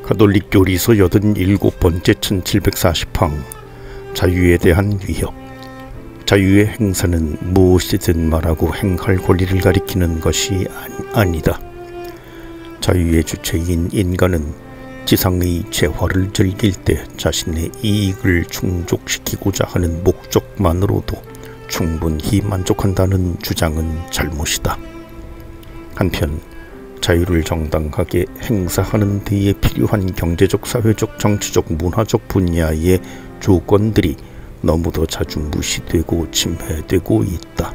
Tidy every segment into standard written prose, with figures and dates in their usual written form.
가톨릭 교리서 87번째 1740항 자유에 대한 위협. 자유의 행사는 무엇이든 말하고 행할 권리를 가리키는 것이 아니다. 자유의 주체인 인간은 지상의 재화를 즐길 때 자신의 이익을 충족시키고자 하는 목적만으로도 충분히 만족한다는 주장은 잘못이다. 한편 자유를 정당하게 행사하는 데에 필요한 경제적, 사회적, 정치적, 문화적 분야의 조건들이 너무도 자주 무시되고 침해되고 있다.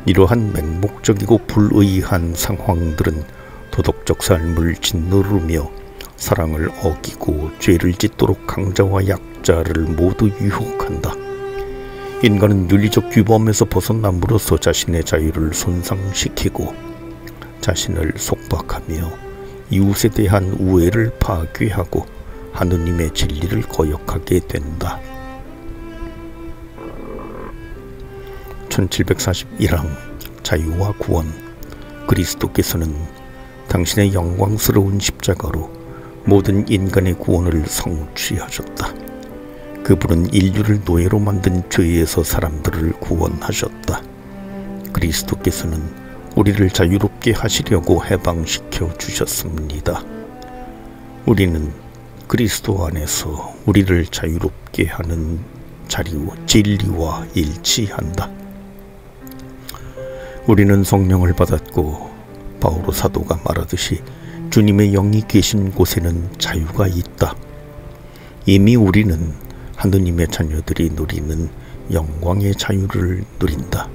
이러한 맹목적이고 불의한 상황들은 도덕적 삶을 짓누르며 사랑을 어기고 죄를 짓도록 강자와 약자를 모두 유혹한다. 인간은 윤리적 규범에서 벗어남으로써 자신의 자유를 손상시키고 자신을 속박하며 이웃에 대한 우애를 파괴하고 하느님의 진리를 거역하게 된다. 1741항 자유와 구원. 그리스도께서는 당신의 영광스러운 십자가로 모든 인간의 구원을 성취하셨다. 그분은 인류를 노예로 만든 죄에서 사람들을 구원하셨다. 그리스도께서는 우리를 자유롭게 하시려고 해방시켜 주셨습니다. 우리는 그리스도 안에서 우리를 자유롭게 하는 진리와 일치한다. 우리는 성령을 받았고 바오로 사도가 말하듯이 주님의 영이 계신 곳에는 자유가 있다. 이미 우리는 하느님의 자녀들이 누리는 영광의 자유를 누린다.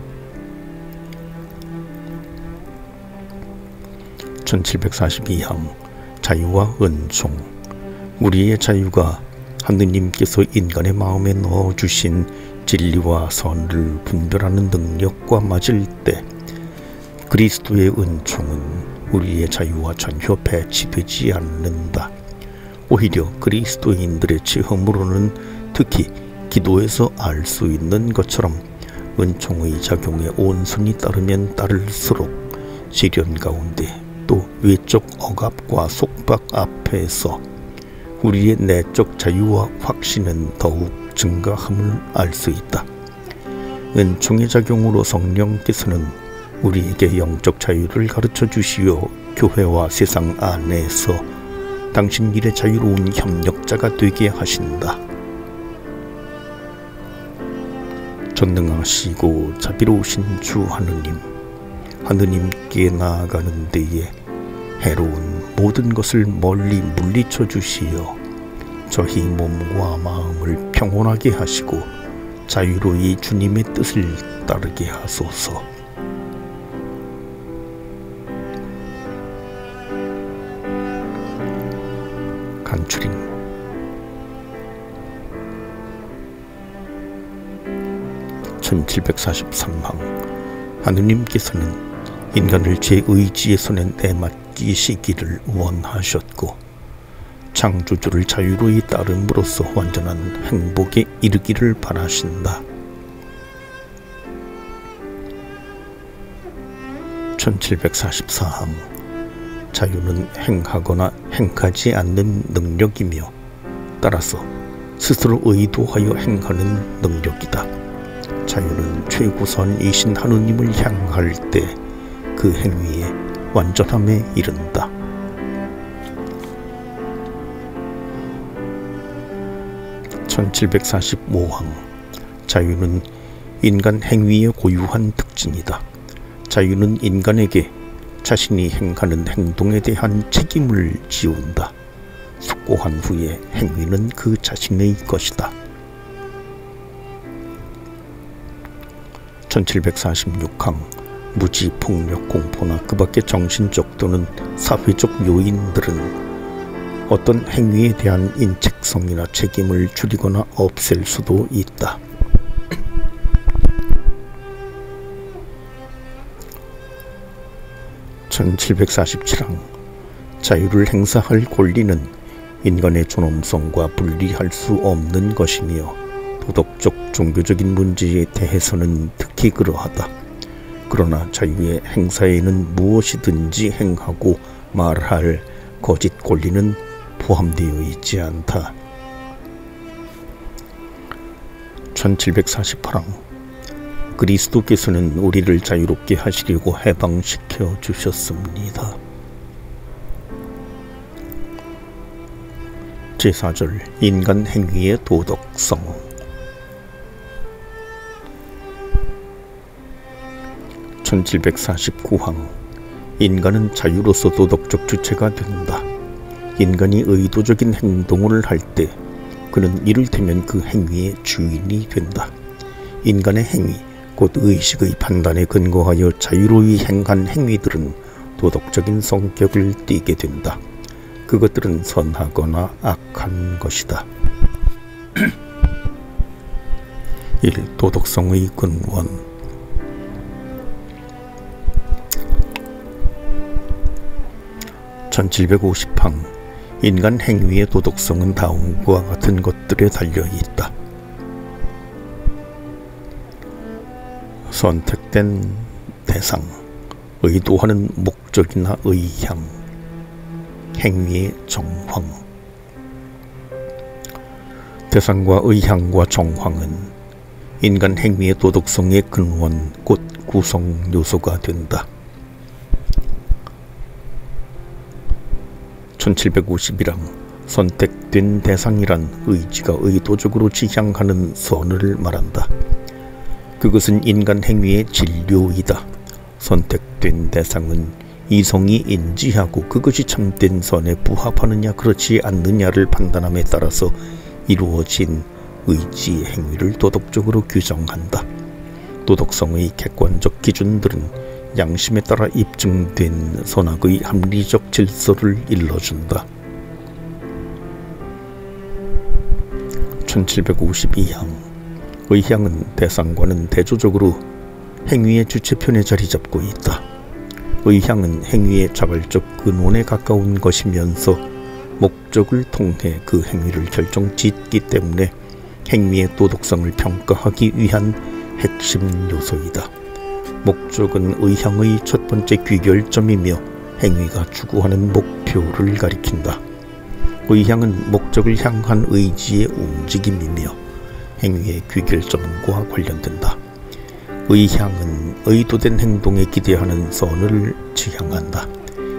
1742항 자유와 은총. 우리의 자유가 하느님께서 인간의 마음에 넣어주신 진리와 선을 분별하는 능력과 맞을 때 그리스도의 은총은 우리의 자유와 전혀 배치되지 않는다. 오히려 그리스도인들의 체험으로는 특히 기도에서 알 수 있는 것처럼 은총의 작용에 온순히 따르면 따를수록 시련 가운데 또 외적 억압과 속박 앞에서 우리의 내적 자유와 확신은 더욱 증가함을 알 수 있다. 은총의 작용으로 성령께서는 우리에게 영적 자유를 가르쳐 주시어 교회와 세상 안에서 당신 일의 자유로운 협력자가 되게 하신다. 전능하시고 자비로우신 주 하느님, 하느님께 나아가는 데에 해로운 모든 것을 멀리 물리쳐 주시어 저희 몸과 마음을 평온하게 하시고 자유로이 주님의 뜻을 따르게 하소서. 간추림. (1743항) 하느님께서는 인간을 제 의지의 손에 내맡기시기를 원하셨고 창조주를 자유로이 따름으로써 완전한 행복에 이르기를 바라신다. 1744항 자유는 행하거나 행하지 않는 능력이며 따라서 스스로 의도하여 행하는 능력이다. 자유는 최고선이신 하느님을 향할 때 그 행위에 완전함에 이른다. 1745항 자유는 인간 행위의 고유한 특징이다. 자유는 인간에게 자신이 행하는 행동에 대한 책임을 지운다. 숙고한 후에 행위는 그 자신의 것이다. 1746항 무지, 폭력, 공포나 그 밖의 정신적 또는 사회적 요인들은 어떤 행위에 대한 인책성이나 책임을 줄이거나 없앨 수도 있다. 1747항 자유를 행사할 권리는 인간의 존엄성과 분리할 수 없는 것이며 도덕적, 종교적인 문제에 대해서는 특히 그러하다. 그러나 자유의 행사에는 무엇이든지 행하고 말할 거짓 권리는 포함되어 있지 않다. 1748항 그리스도께서는 우리를 자유롭게 하시려고 해방시켜 주셨습니다. 제4절 인간 행위의 도덕성. 1749항 인간은 자유로서 도덕적 주체가 된다. 인간이 의도적인 행동을 할 때 그는 이를테면 그 행위의 주인이 된다. 인간의 행위, 곧 의식의 판단에 근거하여 자유로이 행한 행위들은 도덕적인 성격을 띠게 된다. 그것들은 선하거나 악한 것이다. 1. 도덕성의 근원. (1750항) 인간 행위의 도덕성은 다음과 같은 것들에 달려있다. 선택된 대상, 의도하는 목적이나 의향, 행위의 정황. 대상과 의향과 정황은 인간 행위의 도덕성의 근원, 곧 구성 요소가 된다. 1751항 선택된 대상이란 의지가 의도적으로 지향하는 선을 말한다. 그것은 인간 행위의 진료이다. 선택된 대상은 이성이 인지하고 그것이 참된 선에 부합하느냐 그렇지 않느냐를 판단함에 따라서 이루어진 의지의 행위를 도덕적으로 규정한다. 도덕성의 객관적 기준들은 양심에 따라 입증된 선악의 합리적 질서를 일러준다. 1752항 의향은 대상과는 대조적으로 행위의 주체편에 자리 잡고 있다. 의향은 행위의 자발적 근원에 가까운 것이면서 목적을 통해 그 행위를 결정짓기 때문에 행위의 도덕성을 평가하기 위한 핵심 요소이다. 목적은 의향의 첫 번째 귀결점이며 행위가 추구하는 목표를 가리킨다. 의향은 목적을 향한 의지의 움직임이며 행위의 귀결점과 관련된다. 의향은 의도된 행동에 기대하는 선을 지향한다.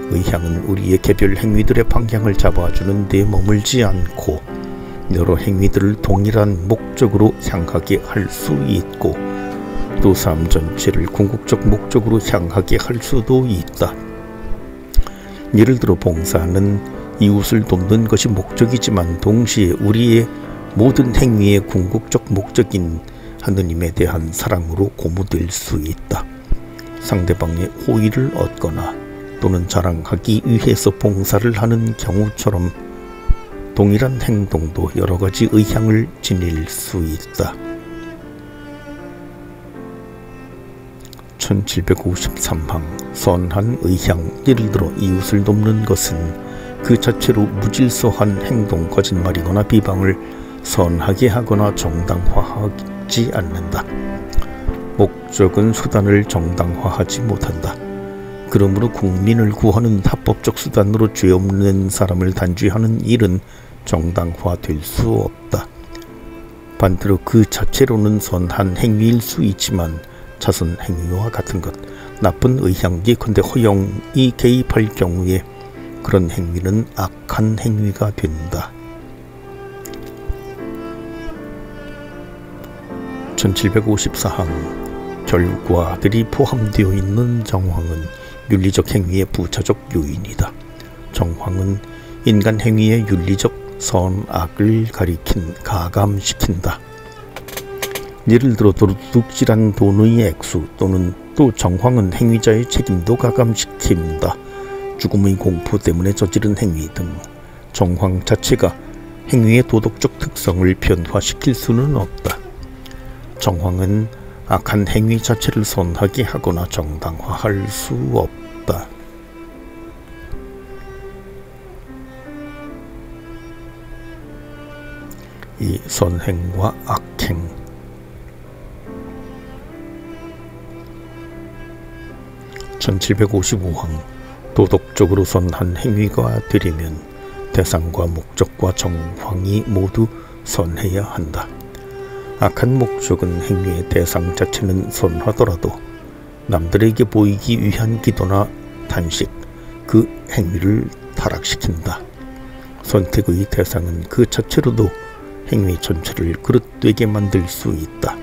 의향은 우리의 개별 행위들의 방향을 잡아주는 데 머물지 않고 여러 행위들을 동일한 목적으로 향하게 할 수 있고 또 삶 전체를 궁극적 목적으로 향하게 할 수도 있다. 예를 들어 봉사는 이웃을 돕는 것이 목적이지만 동시에 우리의 모든 행위의 궁극적 목적인 하느님에 대한 사랑으로 고무될 수 있다. 상대방의 호의를 얻거나 또는 자랑하기 위해서 봉사를 하는 경우처럼 동일한 행동도 여러 가지 의향을 지닐 수 있다. 1753항 선한 의향, 예를 들어 이웃을 돕는 것은 그 자체로 무질서한 행동, 거짓말이거나 비방을 선하게 하거나 정당화하지 않는다. 목적은 수단을 정당화하지 못한다. 그러므로 국민을 구하는 합법적 수단으로 죄 없는 사람을 단죄하는 일은 정당화될 수 없다. 반대로 그 자체로는 선한 행위일 수 있지만 자선 행위와 같은 것, 나쁜 의향기컨대 허영이 개입할 경우에 그런 행위는 악한 행위가 된다. 1754항 결과들이 포함되어 있는 정황은 윤리적 행위의 부차적 요인이다. 정황은 인간 행위의 윤리적 선악을 가감시킨다. 예를 들어 도둑질한 돈의 액수 또는 또 정황은 행위자의 책임도 가감시킨다. 죽음의 공포 때문에 저지른 행위 등 정황 자체가 행위의 도덕적 특성을 변화시킬 수는 없다. 정황은 악한 행위 자체를 선하게 하거나 정당화할 수 없다. 이 선행과 악행. 1755항 도덕적으로 선한 행위가 되려면 대상과 목적과 정황이 모두 선해야 한다. 악한 목적은 행위의 대상 자체는 선하더라도 남들에게 보이기 위한 기도나 단식, 그 행위를 타락시킨다. 선택의 대상은 그 자체로도 행위 전체를 그릇되게 만들 수 있다.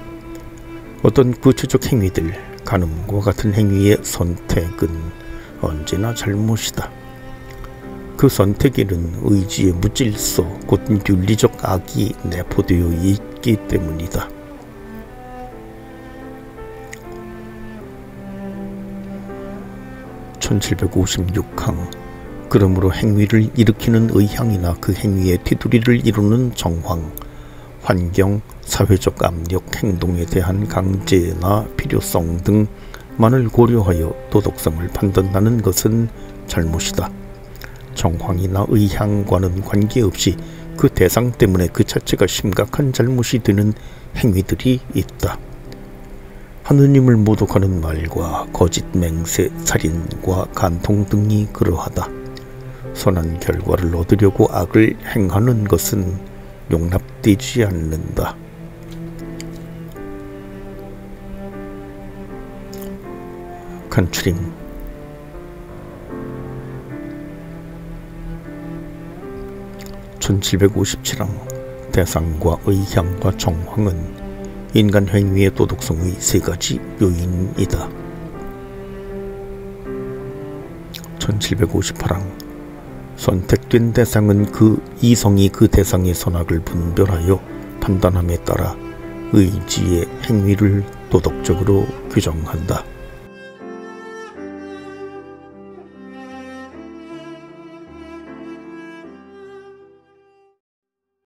어떤 구체적 행위들, 간음과 같은 행위의 선택은 언제나 잘못이다. 그 선택에는 의지의 무질서, 곧 윤리적 악이 내포되어 있기 때문이다. (1756항) 그러므로 행위를 일으키는 의향이나 그 행위의 테두리를 이루는 정황, 환경, 사회적 압력, 행동에 대한 강제나 필요성 등만을 고려하여 도덕성을 판단하는 것은 잘못이다. 정황이나 의향과는 관계없이 그 대상 때문에 그 자체가 심각한 잘못이 되는 행위들이 있다. 하느님을 모독하는 말과 거짓 맹세, 살인과 간통 등이 그러하다. 선한 결과를 얻으려고 악을 행하는 것은 용납되지 않는다. 간추림. (1757항) 대상과 의향과 정황은 인간 행위의 도덕성의 세 가지 요인이다. (1758항) 선택된 대상은 그 이성이 그 대상의 선악을 분별하여 판단함에 따라 의지의 행위를 도덕적으로 규정한다.